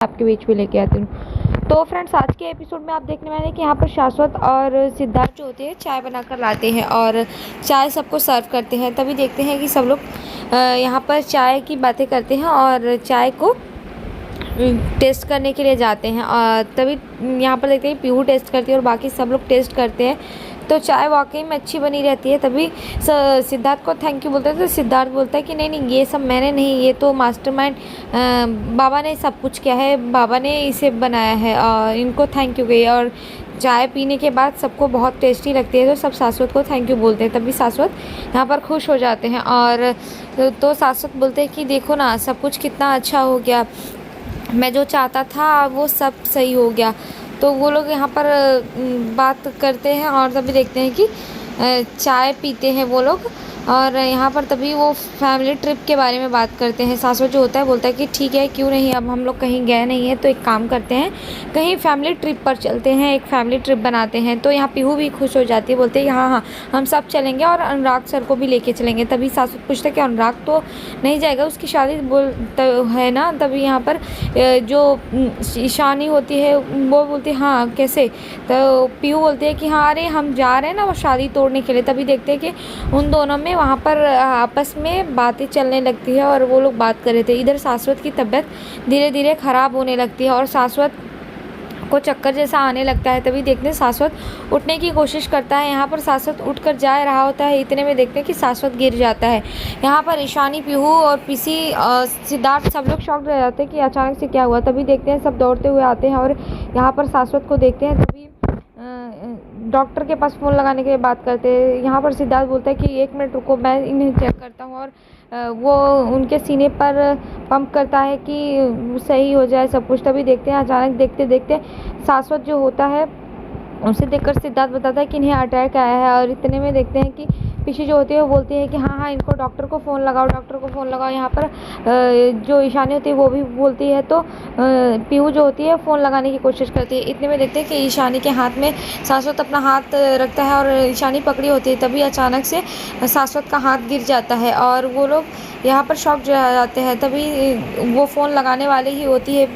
आपके बीच में लेके आती हूँ। तो फ्रेंड्स, आज के एपिसोड में आप देखने वाले हैं कि यहाँ पर शाश्वत और सिद्धार्थ जो होते हैं चाय बनाकर लाते हैं और चाय सबको सर्व करते हैं। तभी देखते हैं कि सब लोग यहाँ पर चाय की बातें करते हैं और चाय को टेस्ट करने के लिए जाते हैं। और तभी यहाँ पर देखते हैं पीहू टेस्ट करती है और बाकी सब लोग टेस्ट करते हैं। तो चाय वाकई में अच्छी बनी रहती है। तभी सिद्धार्थ को थैंक यू बोलते हैं तो सिद्धार्थ बोलता है कि नहीं नहीं, ये सब मैंने नहीं, ये तो मास्टरमाइंड बाबा ने सब कुछ किया है, बाबा ने इसे बनाया है और इनको थैंक यू कहिए। और चाय पीने के बाद सबको बहुत टेस्टी लगती है तो सब शाश्वत को थैंक यू बोलते हैं। तभी शाश्वत यहाँ पर खुश हो जाते हैं और तो शाश्वत बोलते हैं कि देखो ना, सब कुछ कितना अच्छा हो गया, मैं जो चाहता था वो सब सही हो गया। तो वो लोग यहाँ पर बात करते हैं और तभी देखते हैं कि चाय पीते हैं वो लोग। और यहाँ पर तभी वो फैमिली ट्रिप के बारे में बात करते हैं। शाश्वत जो होता है बोलता है कि ठीक है, क्यों नहीं, अब हम लोग कहीं गए नहीं हैं तो एक काम करते हैं, कहीं फैमिली ट्रिप पर चलते हैं, एक फैमिली ट्रिप बनाते हैं। तो यहाँ पीहू भी खुश हो जाती है, बोलते हैं हाँ हाँ हम सब चलेंगे और अनुराग सर को भी लेके चलेंगे। तभी शाश्वत पूछता है कि अनुराग तो नहीं जाएगा, उसकी शादी है ना। तभी यहाँ पर जो ईशानी होती है वो बोलती है हाँ कैसे। तो पीहू बोलती है कि हाँ अरे हम जा रहे हैं ना वो शादी तोड़ने के लिए। तभी देखते हैं कि उन दोनों में वहाँ पर आपस में बातें चलने लगती है और वो लोग बात कर रहे थे। इधर शाश्वत की तबीयत धीरे धीरे ख़राब होने लगती है और शाश्वत को चक्कर जैसा आने लगता है। तभी देखते हैं शाश्वत उठने की कोशिश करता है। यहाँ पर शाश्वत उठकर जा रहा होता है, इतने में देखते हैं कि शाश्वत गिर जाता है। यहाँ पर ईशानी, पीहू और पीसी, सिद्धार्थ सब लोग शॉक रह जाते हैं कि अचानक से क्या हुआ। तभी देखते हैं सब दौड़ते हुए आते हैं और यहाँ पर शाश्वत को देखते हैं। तभी डॉक्टर के पास फ़ोन लगाने के लिए बात करते हैं। यहाँ पर सिद्धार्थ बोलता है कि 1 मिनट रुको, मैं इन्हें चेक करता हूँ। और वो उनके सीने पर पंप करता है कि सही हो जाए सब कुछ। तभी देखते हैं अचानक देखते देखते शाश्वत जो होता है उसे देखकर सिद्धार्थ बताता है कि इन्हें अटैक आया है। और इतने में देखते हैं कि पीछे जो होती है वो बोलती है कि हाँ हाँ इनको डॉक्टर को फ़ोन लगाओ, डॉक्टर को फ़ोन लगाओ। यहाँ पर जो ईशानी होती है वो भी बोलती है तो पीहू जो होती है फ़ोन लगाने की कोशिश करती है। इतने में देखते हैं कि ईशानी के हाथ में शाश्वत अपना हाथ रखता है और ईशानी पकड़ी होती है। तभी अचानक से शाश्वत का हाथ गिर जाता है और वो लोग यहाँ पर शॉक जाते हैं। तभी वो फ़ोन लगाने वाली ही होती है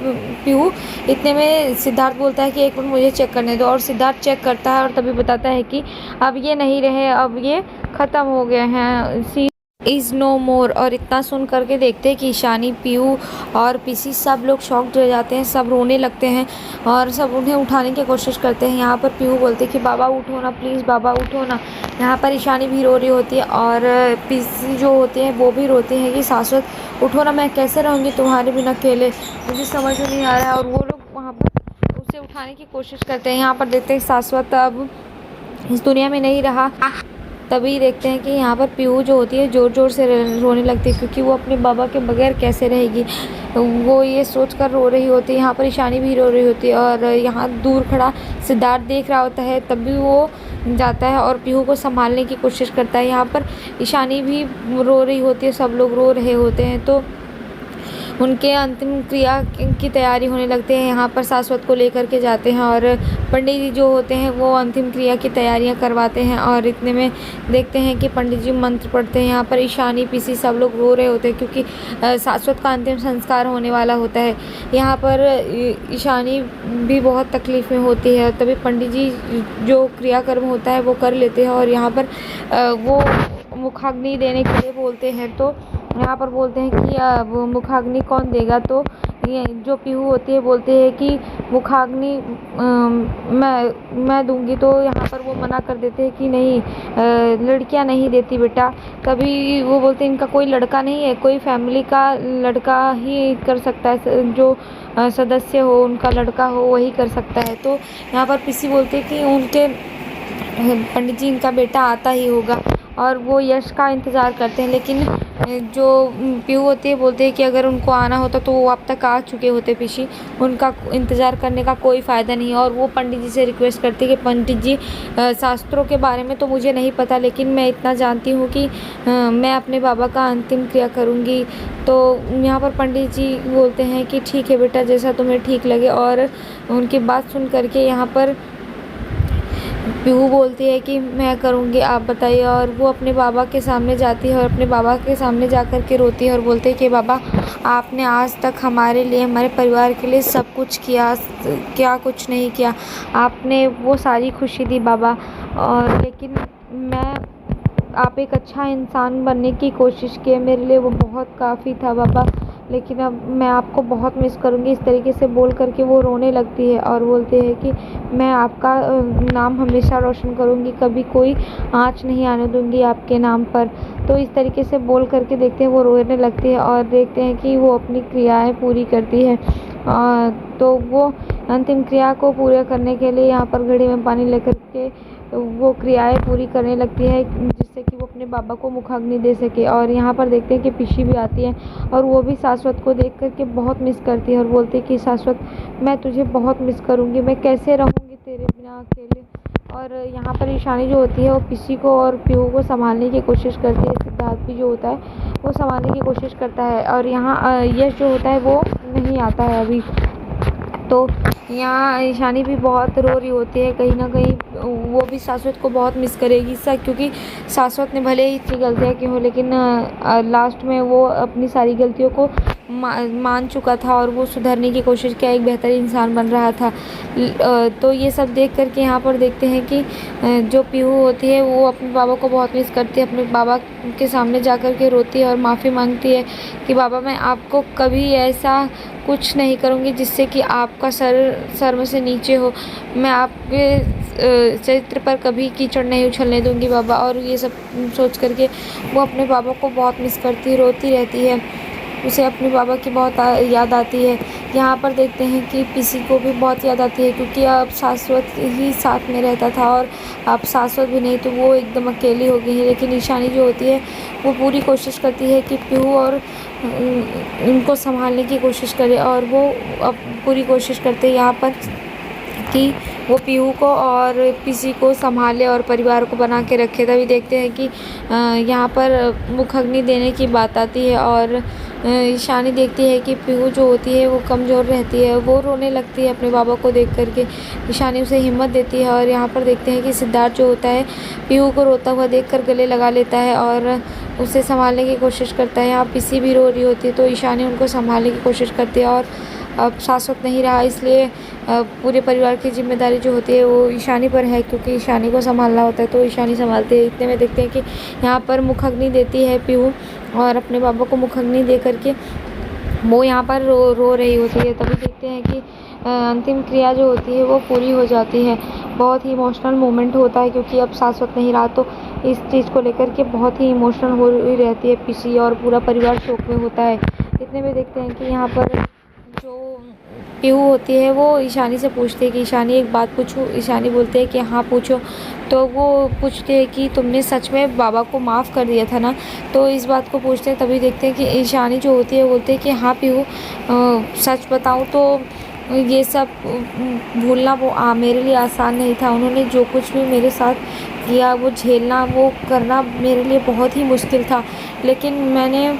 पीहू। इतने में सिद्धार्थ बोलता है कि 1 मिनट मुझे चेक करने दो। और सिद्धार्थ चेक करता है और तभी बताता है कि अब ये नहीं रहे, अब ये ख़त्म हो गए हैं, सी इज़ नो मोर। और इतना सुन करके देखते हैं कि ईशानी, पीहू और पीसी सब लोग शॉक्ड हो जाते हैं, सब रोने लगते हैं और सब उन्हें उठाने की कोशिश करते हैं। यहाँ पर पीहू बोलते हैं कि बाबा उठो ना, प्लीज़ बाबा उठो ना। यहाँ पर ईशानी भी रो रही होती है और पीसी जो होते हैं वो भी रोते हैं कि शाश्वत उठो ना, मैं कैसे रहूँगी तुम्हारे बिना अकेले, मुझे समझ में नहीं आ रहा है। और वो लोग वहाँ पर उसे उठाने की कोशिश करते हैं। यहाँ पर देखते हैं शाश्वत अब इस दुनिया में नहीं रहा। तभी देखते हैं कि यहाँ पर पीहू जो होती है ज़ोर ज़ोर से रोने लगती है क्योंकि वो अपने बाबा के बगैर कैसे रहेगी, वो ये सोचकर रो रही होती है। यहाँ पर ईशानी भी रो रही होती है और यहाँ दूर खड़ा सिद्धार्थ देख रहा होता है। तभी वो जाता है और पीहू को संभालने की कोशिश करता है। यहाँ पर ईशानी भी रो रही होती है, सब लोग रो रहे होते हैं। तो उनके अंतिम क्रिया की तैयारी होने लगती है। यहाँ पर शाश्वत को लेकर के जाते हैं और पंडित जी जो होते हैं वो अंतिम क्रिया की तैयारियाँ करवाते हैं। और इतने में देखते हैं कि पंडित जी मंत्र पढ़ते हैं। यहाँ पर ईशानी, पीसी सब लोग रो रहे होते हैं क्योंकि शाश्वत का अंतिम संस्कार होने वाला होता है। यहाँ पर ईशानी भी बहुत तकलीफ़ में होती है। तभी पंडित जी जो क्रियाकर्म होता है वो कर लेते हैं और यहाँ पर वो मुखाग्नि देने के लिए बोलते हैं। तो यहाँ पर बोलते हैं कि वो मुखाग्नि कौन देगा। तो ये जो पीहू होती है बोलते हैं कि मुखाग्नि मैं दूंगी। तो यहाँ पर वो मना कर देते हैं कि नहीं, लड़कियाँ नहीं देती बेटा। तभी वो बोलते हैं इनका कोई लड़का नहीं है, कोई फैमिली का लड़का ही कर सकता है, जो सदस्य हो उनका लड़का हो वही कर सकता है। तो यहाँ पर पीसी बोलते हैं कि उनके पंडित जी इनका बेटा आता ही होगा और वो यश का इंतज़ार करते हैं। लेकिन जो पीहू होती है बोलते हैं कि अगर उनको आना होता तो वो अब तक आ चुके होते पीछे, उनका इंतज़ार करने का कोई फ़ायदा नहीं है। और वो पंडित जी से रिक्वेस्ट करती है कि पंडित जी शास्त्रों के बारे में तो मुझे नहीं पता, लेकिन मैं इतना जानती हूँ कि मैं अपने बाबा का अंतिम क्रिया करूँगी। तो यहाँ पर पंडित जी बोलते हैं कि ठीक है बेटा, जैसा तुम्हें ठीक लगे। और उनकी बात सुन करके यहाँ पर पीहू बोलती है कि मैं करूँगी, आप बताइए। और वो अपने बाबा के सामने जाती है और अपने बाबा के सामने जा कर के रोती है और बोलती है कि बाबा, आपने आज तक हमारे लिए, हमारे परिवार के लिए सब कुछ किया, क्या कुछ नहीं किया। आपने वो सारी खुशी दी बाबा, और लेकिन मैं, आप एक अच्छा इंसान बनने की कोशिश की है, मेरे लिए वो बहुत काफ़ी था बाबा, लेकिन अब मैं आपको बहुत मिस करूँगी। इस तरीके से बोल कर के वो रोने लगती है और बोलती है कि मैं आपका नाम हमेशा रोशन करूँगी, कभी कोई आँच नहीं आने दूँगी आपके नाम पर। तो इस तरीके से बोल करके देखते हैं वो रोने लगती है और देखते हैं कि वो अपनी क्रियाएँ पूरी करती है। तो वो अंतिम क्रिया को पूरा करने के लिए यहाँ पर घड़े में पानी लेकर के वो क्रियाएँ पूरी करने लगती है, जिससे कि वो अपने बाबा को मुखाग्नि दे सके। और यहाँ पर देखते हैं कि पिशी भी आती है और वो भी शाश्वत को देख कर के बहुत मिस करती है और बोलती है कि शाश्वत, मैं तुझे बहुत मिस करूँगी, मैं कैसे रहूँगी तेरे बिना अकेले। और यहाँ पर ईशानी जो होती है वो पिशी को और पीहू को संभालने की कोशिश करती है। सिद्धार्थ भी जो होता है वो संभालने की कोशिश करता है और यहाँ यश जो होता है वो नहीं आता है अभी। तो यहाँ ईशानी भी बहुत रो रही होती है, कहीं ना कहीं वो भी शाश्वत को बहुत मिस करेगी क्योंकि शाश्वत ने भले ही इतनी गलतियाँ की हो, लेकिन लास्ट में वो अपनी सारी गलतियों को मान चुका था और वो सुधरने की कोशिश किया, एक बेहतर इंसान बन रहा था। तो ये सब देख करके यहाँ पर देखते हैं कि जो पीहू होती है वो अपने बाबा को बहुत मिस करती है, अपने बाबा के सामने जा कर के रोती है और माफ़ी मांगती है कि बाबा, मैं आपको कभी ऐसा कुछ नहीं करूँगी जिससे कि आपका सर में से नीचे हो, मैं आपके चरित्र पर कभी कीचड़ नहीं उछलने दूँगी बाबा। और ये सब सोच करके वो अपने बाबा को बहुत मिस करती, रोती रहती है, उसे अपने बाबा की बहुत याद आती है। यहाँ पर देखते हैं कि पीसी को भी बहुत याद आती है, क्योंकि अब शाश्वत ही साथ में रहता था और अब शाश्वत भी नहीं, तो वो एकदम अकेली हो गई है। लेकिन ईशानी जो होती है वो पूरी कोशिश करती है कि पीहू और उनको संभालने की कोशिश करे, और वो अब पूरी कोशिश करते हैं यहाँ पर कि वो पीहू को और पीसी को संभाले और परिवार को बना के रखे। तभी देखते हैं कि यहाँ पर मुखाग्नि देने की बात आती है और ईशानी देखती है कि पीहू जो होती है वो कमज़ोर रहती है, वो रोने लगती है अपने बाबा को देख करके। ईशानी उसे हिम्मत देती है और यहाँ पर देखते हैं कि सिद्धार्थ जो होता है पीहू को रोता हुआ देखकर गले लगा लेता है और उसे संभालने की कोशिश करता है। यहाँ पीसी भी रो रही होती है, तो ईशानी उनको संभालने की कोशिश करती है और अब शाश्वत नहीं रहा, इसलिए पूरे परिवार की जिम्मेदारी जो होती है वो ईशानी पर है, क्योंकि ईशानी को संभालना होता है, तो ईशानी संभालती है। इतने में देखते हैं कि यहाँ पर मुखाग्नि देती है पीहू और अपने बाबा को मुखाग्नि दे करके वो यहाँ पर रो रही होती है। तभी देखते हैं कि अंतिम क्रिया जो होती है वो पूरी हो जाती है। बहुत ही इमोशनल मोमेंट होता है, क्योंकि अब शाश्वत नहीं रहा, तो इस चीज़ को लेकर के बहुत ही इमोशनल हो रही रहती है पीसी और पूरा परिवार शोक में होता है। इतने में देखते हैं कि यहाँ पर जो पीहू होती है वो ईशानी से पूछती है कि ईशानी एक बात पूछूं। ईशानी बोलते हैं कि हाँ पूछो। तो वो पूछते हैं कि तुमने सच में बाबा को माफ़ कर दिया था ना, तो इस बात को पूछते हैं। तभी देखते हैं कि ईशानी जो होती है बोलते हैं कि हाँ पीहू, सच बताऊं तो ये सब भूलना वो मेरे लिए आसान नहीं था। उन्होंने जो कुछ भी मेरे साथ किया वो झेलना, वो करना मेरे लिए बहुत ही मुश्किल था, लेकिन मैंने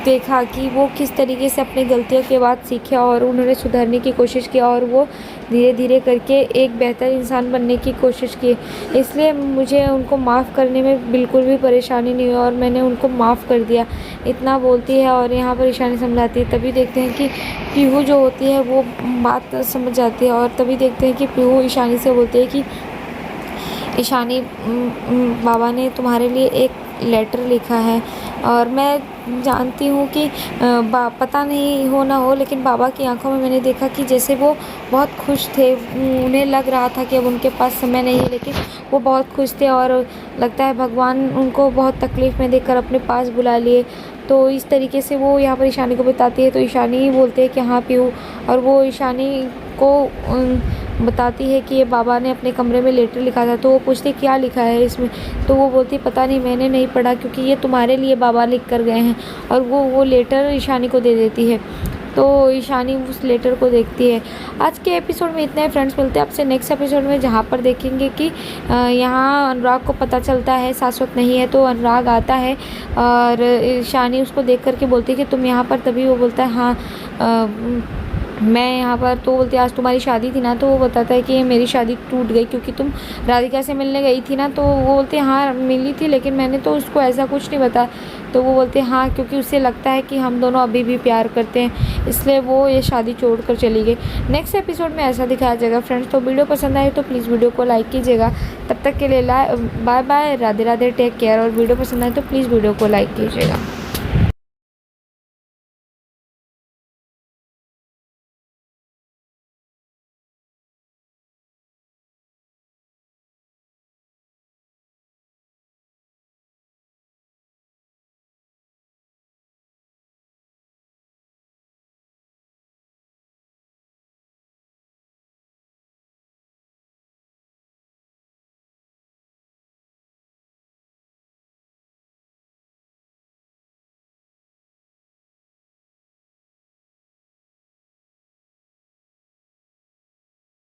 देखा कि वो किस तरीके से अपनी गलतियों के बाद सीखे और उन्होंने सुधरने की कोशिश की और वो धीरे धीरे करके एक बेहतर इंसान बनने की कोशिश की। इसलिए मुझे उनको माफ़ करने में बिल्कुल भी परेशानी नहीं हुई और मैंने उनको माफ़ कर दिया, इतना बोलती है। और यहाँ पर ईशानी समझाती है। तभी देखते हैं कि पीहू जो होती है वो बात समझ जाती है और तभी देखते हैं कि पीहू ईशानी से बोलती है कि ईशानी, बाबा ने तुम्हारे लिए एक लेटर लिखा है और मैं जानती हूँ कि पता नहीं हो ना हो, लेकिन बाबा की आंखों में मैंने देखा कि जैसे वो बहुत खुश थे। उन्हें लग रहा था कि अब उनके पास समय नहीं है, लेकिन वो बहुत खुश थे और लगता है भगवान उनको बहुत तकलीफ़ में देखकर अपने पास बुला लिए। तो इस तरीके से वो यहाँ पर ईशानी को बताती है। तो ईशानी बोलते हैं कि हाँ पीहू, और वो ईशानी को बताती है कि ये बाबा ने अपने कमरे में लेटर लिखा था। तो वो पूछते क्या लिखा है इसमें, तो वो बोलती पता नहीं, मैंने नहीं पढ़ा, क्योंकि ये तुम्हारे लिए बाबा लिख कर गए हैं। और वो लेटर ईशानी को दे देती है। तो ईशानी उस लेटर को देखती है। आज के एपिसोड में इतना ही फ्रेंड्स, मिलते हैं आपसे नेक्स्ट एपिसोड में, जहाँ पर देखेंगे कि यहाँ अनुराग को पता चलता है शाश्वत नहीं है। तो अनुराग आता है और ईशानी उसको देख करके बोलती है कि तुम यहाँ पर, तभी वो बोलता है हाँ मैं यहाँ पर तो बोलती आज तुम्हारी शादी थी ना, तो वो बताता है कि मेरी शादी टूट गई क्योंकि तुम राधिका से मिलने गई थी ना। तो वो बोलते हैं हाँ मिली थी, लेकिन मैंने तो उसको ऐसा कुछ नहीं बताया। तो वो बोलते हैं हाँ, क्योंकि उसे लगता है कि हम दोनों अभी भी प्यार करते हैं, इसलिए वो ये शादी छोड़ कर चली गई। नेक्स्ट एपिसोड में ऐसा दिखाया जाएगा फ्रेंड्स। तो वीडियो पसंद आए तो प्लीज़ वीडियो को लाइक कीजिएगा। तब तक के लिए bye bye, Radhe Radhe, take care. और वीडियो पसंद आए तो प्लीज़ वीडियो को लाइक कीजिएगा।